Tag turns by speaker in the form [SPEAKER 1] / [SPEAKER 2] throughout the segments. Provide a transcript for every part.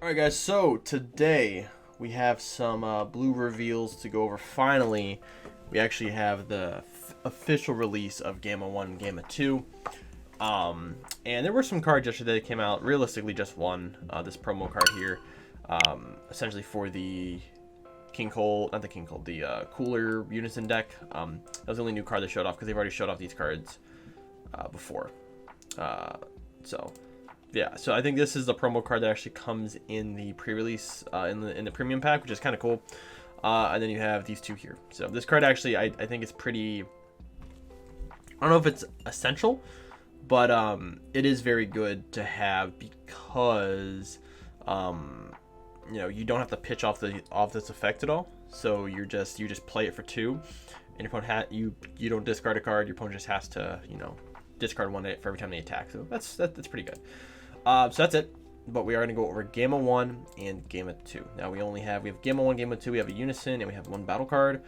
[SPEAKER 1] Alright guys, so today we have some blue reveals to go over. Finally, we actually have the official release of Gamma 1 and Gamma 2. And there were some cards yesterday that came out, realistically just one, this promo card here, essentially for the the Cooler Unison deck. That was the only new card they showed off because they've already showed off these cards before. Yeah, so I think this is the promo card that actually comes in the pre-release in the premium pack, which is kind of cool. And then you have these two here. So this card actually, I think it's pretty, I don't know if it's essential, but it is very good to have because you know, you don't have to pitch off this effect at all. So you just play it for 2, and your opponent you don't discard a card. Your opponent just has to, you know, discard 1 for every time they attack. So that's pretty good. So that's it. But we are going to go over Gamma 1 and Gamma 2. Now we have Gamma 1, Gamma 2, we have a Unison, and we have 1 battle card.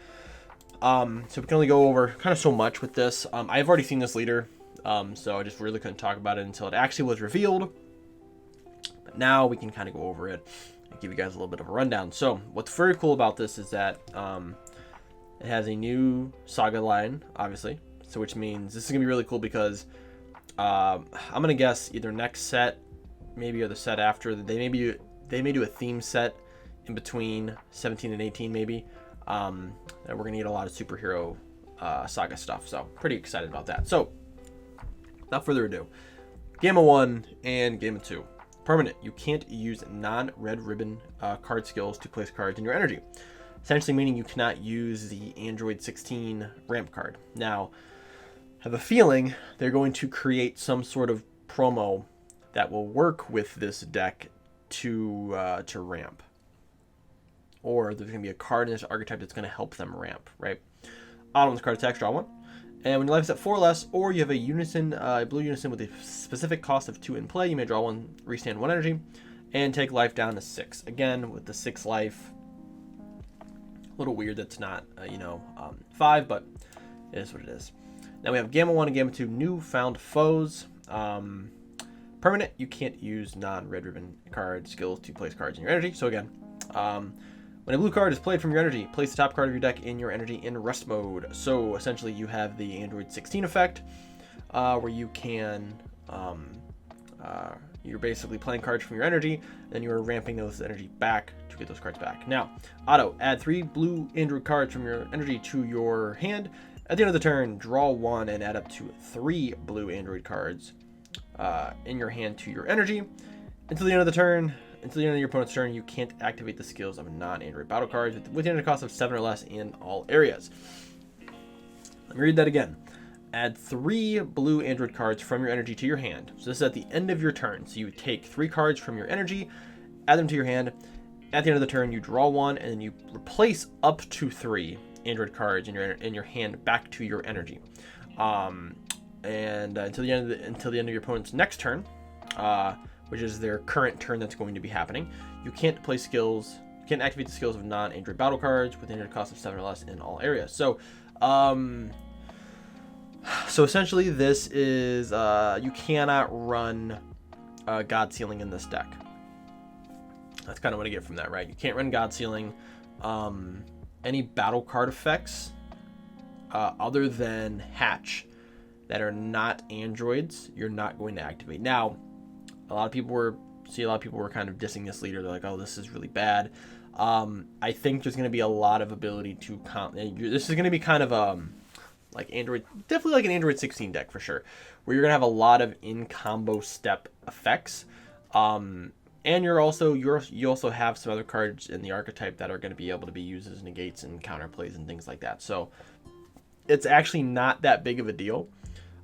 [SPEAKER 1] So we can only go over kind of so much with this. I've already seen this leader, so I just really couldn't talk about it until it actually was revealed. But now we can kind of go over it and give you guys a little bit of a rundown. So what's very cool about this is that it has a new Saga line, obviously. So which means this is going to be really cool because I'm going to guess either next set, maybe, or the set after, they may do a theme set in between 17 and 18 maybe. And we're going to get a lot of superhero Saga stuff. So pretty excited about that. So without further ado, Gamma 1 and Gamma 2. Permanent. You can't use non-red ribbon card skills to place cards in your energy. Essentially meaning you cannot use the Android 16 ramp card. Now, I have a feeling they're going to create some sort of promo that will work with this deck to ramp. Or there's going to be a card in this archetype that's going to help them ramp, right? On this card attack, draw 1. And when your life is at 4 or less, or you have a Unison, blue Unison with a specific cost of 2 in play, you may draw 1, restand 1 energy, and take life down to 6. Again, with the 6 life, a little weird that's not, 5, but it is what it is. Now we have Gamma 1 and Gamma 2, newfound foes. Permanent, you can't use non-red ribbon card skills to place cards in your energy. So again, when a blue card is played from your energy, place the top card of your deck in your energy in rest mode. So essentially you have the Android 16 effect, where you can, you're basically playing cards from your energy, then you're ramping those energy back to get those cards back. Now, auto, add 3 blue Android cards from your energy to your hand. At the end of the turn, draw 1 and add up to 3 blue Android cards in your hand to your energy. Until the end of the turn, until the end of your opponent's turn, you can't activate the skills of non-Android battle cards with the energy cost of 7 or less in all areas. Let me read that again. Add 3 blue Android cards from your energy to your hand. So this is at the end of your turn. So you take 3 cards from your energy, add them to your hand. At the end of the turn, you draw 1, and then you replace up to 3 Android cards in your hand back to your energy. And until the end of your opponent's next turn, which is their current turn that's going to be happening, you can't activate the skills of non-Android battle cards with an energy cost of 7 or less in all areas. So essentially this is, you cannot run God Sealing in this deck. That's kind of what I get from that, right? You can't run God Sealing. Any battle card effects other than Hatch that are not androids, you're not going to activate. Now, a lot of people were kind of dissing this leader. They're like, "Oh, this is really bad." I think there's going to be a lot of ability to this is going to be kind of like Android, definitely like an Android 16 deck for sure, where you're going to have a lot of in combo step effects. And you also have some other cards in the archetype that are going to be able to be used as negates and counterplays and things like that. So it's actually not that big of a deal.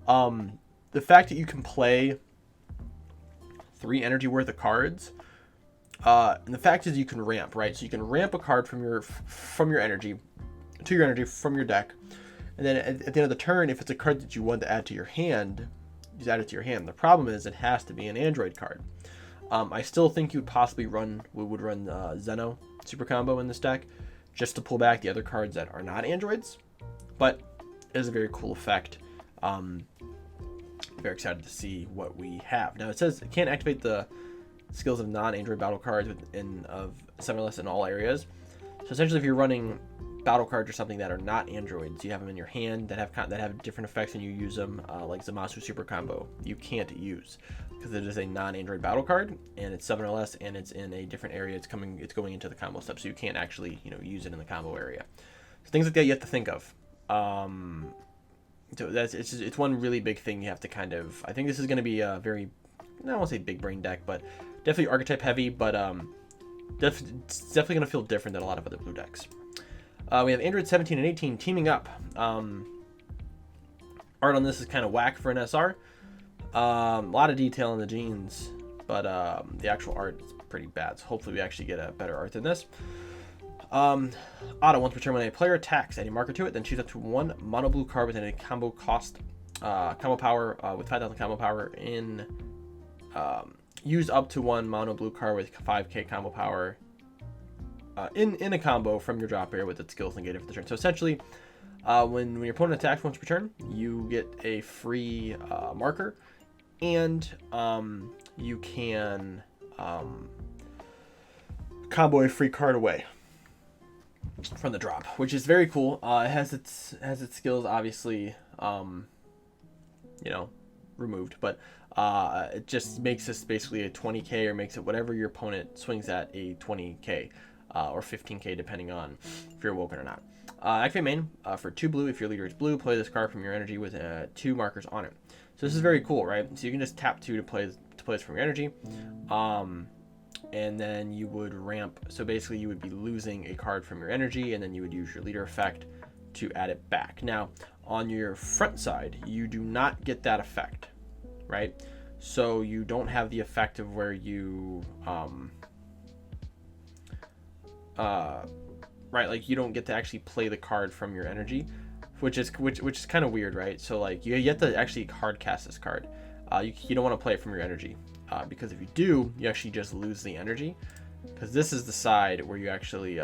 [SPEAKER 1] The fact that you can play 3 energy worth of cards, and the fact is you can ramp, right? So you can ramp a card from your energy to your energy from your deck, and then at the end of the turn, if it's a card that you want to add to your hand, you just add it to your hand. The problem is it has to be an android card. I still think you would possibly run Zeno super combo in this deck just to pull back the other cards that are not androids, but it is a very cool effect. Very excited to see what we have. Now it says it can't activate the skills of non-Android battle cards of 7 or less in all areas. So essentially, if you're running battle cards or something that are not androids, you have them in your hand that have different effects when you use them, like Zamasu Super Combo, you can't use because it is a non-android battle card and it's 7 or less and it's in a different area. It's going into the combo step, so you can't actually use it in the combo area. So things like that you have to think of. So it's one really big thing you have to kind of. I think this is going to be a very, I don't want to say big brain deck, but definitely archetype heavy, but it's definitely going to feel different than a lot of other blue decks. We have Android 17 and 18 teaming up. Art on this is kind of whack for an SR. A lot of detail in the jeans, but the actual art is pretty bad. So hopefully we actually get a better art than this. Auto, once per turn, when a player attacks, add a marker to it, then choose up to one mono blue card within a combo cost, combo power with 5,000 combo power in. Use up to one mono blue card with 5k combo power in a combo from your drop area with its skills negated for the turn. So essentially, when your opponent attacks once per turn, you get a free marker, and you can combo a free card away from the drop, which is very cool. It has its skills obviously removed, but it just makes this basically a 20k, or makes it whatever your opponent swings at a 20k or 15k depending on if you're Woken or not. Activate main for 2 blue. If your leader is blue, play this card from your energy with 2 markers on it. So this is very cool, right? So you can just tap 2 to play this from your energy, and then you would ramp. So basically you would be losing a card from your energy, and then you would use your leader effect to add it back. Now on your front side, you do not get that effect, right? So you don't have the effect of where you right, like you don't get to actually play the card from your energy, which is kind of weird, right? So like you have to actually hard cast this card. You don't want to play it from your energy, because if you do, you actually just lose the energy, because this is the side where you actually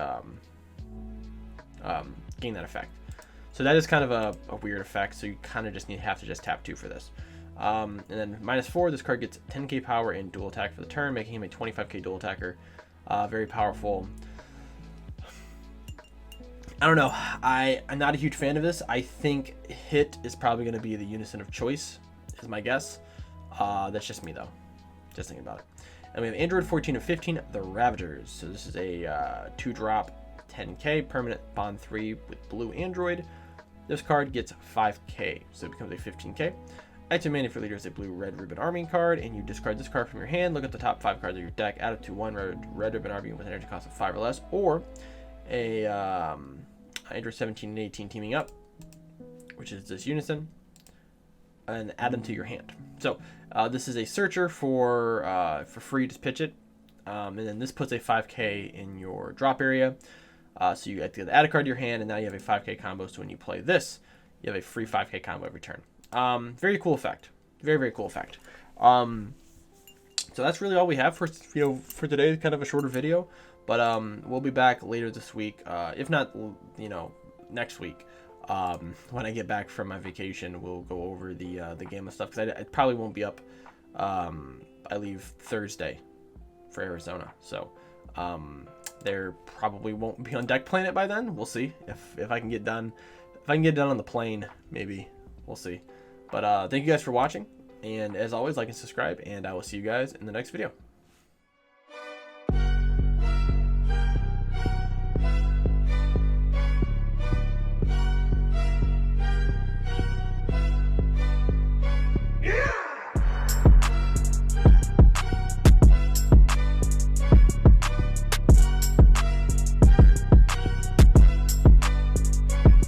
[SPEAKER 1] gain that effect. So that is kind of a weird effect. So you kind of just have to tap 2 for this. And then -4, this card gets 10k power and dual attack for the turn, making him a 25k dual attacker. Very powerful. I don't know. I'm not a huge fan of this. I think hit is probably going to be the unison of choice, is my guess. That's just me, though. Just thinking about it. And we have Android 14 and 15, the Ravagers. So this is a 2-drop 10k permanent bond 3 with blue Android. This card gets 5k, so it becomes a 15k. Active main if your leader is a blue Red Ribbon Army card, and you discard this card from your hand. Look at the top 5 cards of your deck, add it to one Red Ribbon Army with an energy cost of 5 or less, or a Android 17 and 18 teaming up, which is this unison, and add them to your hand. So this is a searcher for free to pitch it, and then this puts a 5k in your drop area. So you have to add a card to your hand, and now you have a 5k combo. So when you play this, you have a free 5k combo every turn. Very cool effect. Very, very cool effect. So that's really all we have for today. Kind of a shorter video, but we'll be back later this week. If not, next week. When I get back from my vacation, we'll go over the game of stuff, because I probably won't be up. I leave Thursday for Arizona, so there probably won't be on Deck Planet by then. We'll see if I can get done. If I can get done on the plane, maybe. We'll see. But thank you guys for watching, and as always, like and subscribe, and I will see you guys in the next video.